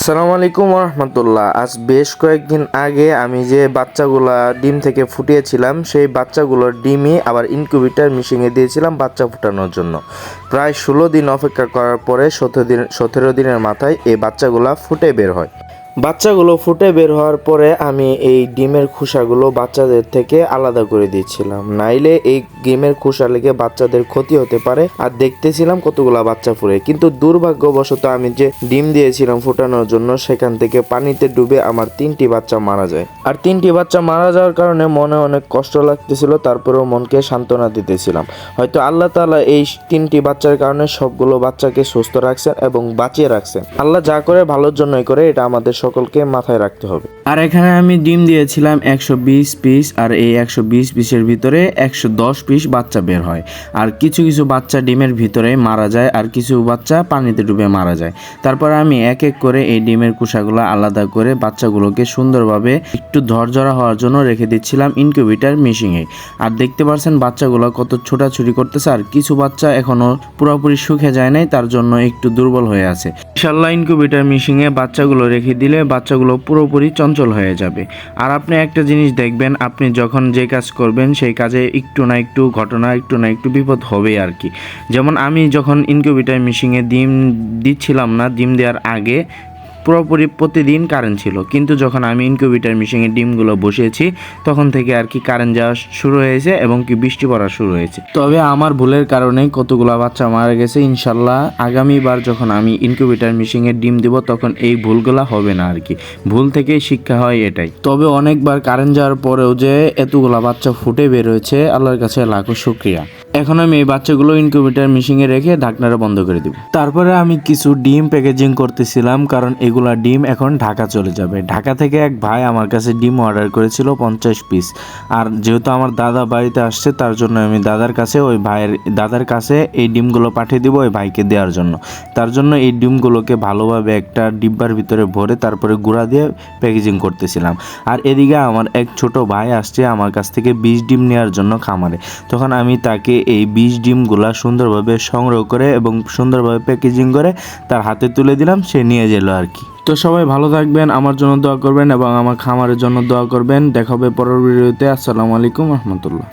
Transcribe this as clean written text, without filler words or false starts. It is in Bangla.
আসসালামু আলাইকুম রহমতুল্লাহ। আজ বেশ কয়েকদিন আগে আমি যে বাচ্চাগুলা ডিম থেকে ফুটিয়েছিলাম সেই বাচ্চাগুলোর ডিমই আবার ইনকিউবেটর মেশিনে দিয়েছিলাম বাচ্চা ফোটানোর জন্য। প্রায় 16 দিন অপেক্ষা করার পরে 17 দিনের মাথায় এই বাচ্চাগুলা ফুটে বের হয়। বাচ্চাগুলো ফুটে বের হওয়ার পরে আমি এই ডিমের খোসাগুলো বাচ্চাদের থেকে আলাদা করে দিচ্ছিলাম, নাইলে এই ডিমের খোসা লেগে বাচ্চাদের ক্ষতি হতে পারে। আর দেখতেছিলাম কতগুলা বাচ্চা ফুরে, কিন্তু দুর্ভাগ্যবশত আমি যে ডিম দিয়েছিলাম ফোটানোর জন্য সেখান থেকে পানিতে ডুবে আমার 3টি বাচ্চা মারা যায়। আর 3টি বাচ্চা মারা যাওয়ার কারণে মনে অনেক কষ্ট লাগতেছিল, তারপরেও মনকে সান্ত্বনা দিতেছিলাম। হয়তো আল্লাহ তাআলা এই 3টি বাচ্চার কারণে সবগুলো বাচ্চাকে সুস্থ রাখছেন এবং বাঁচিয়ে রাখছেন। আল্লাহ যা করে ভালোর জন্যই করে, এটা আমাদের সকলকে মাথায় রাখতে হবে। আর এখানে আমি ডিম দিয়েছিলাম 120 পিস, আর এই 120 পিসের ভিতরে 110 পিস বাচ্চা বের হয়। আর কিছু কিছু বাচ্চা ডিমের ভিতরে মারা যায়, আর কিছু বাচ্চা পানিতে ডুবে মারা যায়। তারপর আমি এক এক করে এই ডিমের কুসাগুলো আলাদা করে বাচ্চাগুলোকে সুন্দরভাবে একটু ঝরঝরা হওয়ার জন্য রেখে দিচ্ছিলাম ইনকিউবেটর মেশিনে। আর দেখতে পাচ্ছেন বাচ্চাগুলো কত ছোটাছুটি করতেছে, আর কিছু বাচ্চা এখনো পুরোপুরি শুকিয়ে যায় নাই, তার জন্য একটু দুর্বল হয়ে আছে। ইনশাআল্লাহ ইনকিউবেটর মেশিনে বাচ্চাগুলো রেখে দিলে বাচ্চাগুলো পুরোপুরি চঞ্চল হয়ে যাবে। আর আপনি একটা জিনিস দেখবেন, আপনি যখন যে কাজ করবেন সেই কাজে একটু না একটু ঘটনা, একটু না একটু বিপদ হবেই আর কি। যেমন আমি যখন ইনকিউবেটর মেশিনে ডিম দিচ্ছিলাম না, ডিম দেওয়ার আগে পুরোপুরি প্রতিদিন কারেন্ট ছিল, কিন্তু যখন আমি ইনকিউবেটর মেশিনে ডিমগুলো বসিয়েছি তখন থেকে আর কি কারেন্ট যাওয়া শুরু হয়েছে এবং কি বৃষ্টি পড়া শুরু হয়েছে। তবে আমার ভুলের কারণে কতগুলো বাচ্চা মারা গেছে। ইনশাল্লাহ আগামীবার যখন আমি ইনকিউবেটর মেশিনে ডিম দিব তখন এই ভুলগুলো হবে না আর কি। ভুল থেকেই শিক্ষা হয় এটাই। তবে অনেকবার কারেন্ট যাওয়ার পরেও যে এতগুলো বাচ্চা ফুটে বের হয়েছে, আল্লাহর কাছে লাখো শুকরিয়া। এখন আমি এই বাচ্চাগুলো ইনকিউবেটর মেশিনে রেখে ঢাকনাটা বন্ধ করে দিব। তারপরে আমি কিছু ডিম প্যাকেজিং করতেছিলাম, কারণ এগুলা ডিম এখন ঢাকা চলে যাবে। ঢাকা থেকে এক ভাই আমার কাছে ডিম অর্ডার করেছিল 50 পিস। আর যেহেতু আমার দাদা বাড়িতে আসছে, তার জন্য আমি ওই ভাইয়ের দাদার কাছে এই ডিমগুলো পাঠিয়ে দিব ওই ভাইকে দেওয়ার জন্য। তার জন্য এই ডিমগুলোকে ভালোভাবে একটা ডিব্বার ভিতরে ভরে তারপরে গুঁড়া দিয়ে প্যাকেজিং করতেছিলাম। আর এদিকে আমার এক ছোট ভাই আসছে আমার কাছ থেকে 20 ডিম নেওয়ার জন্য খামারে। তখন আমি তাকে এই 20 ডিমগুলা সুন্দরভাবে সংগ্রহ করে এবং সুন্দরভাবে প্যাকেজিং করে তার হাতে তুলে দিলাম, সে নিয়ে গেল আর কি। তো সবাই ভালো থাকবেন, আমার জন্য দোয়া করবেন এবং আমার খামারের জন্য দোয়া করবেন। দেখা হবে পরের ভিডিওতে। আসসালামু আলাইকুম রহমতুল্লাহ।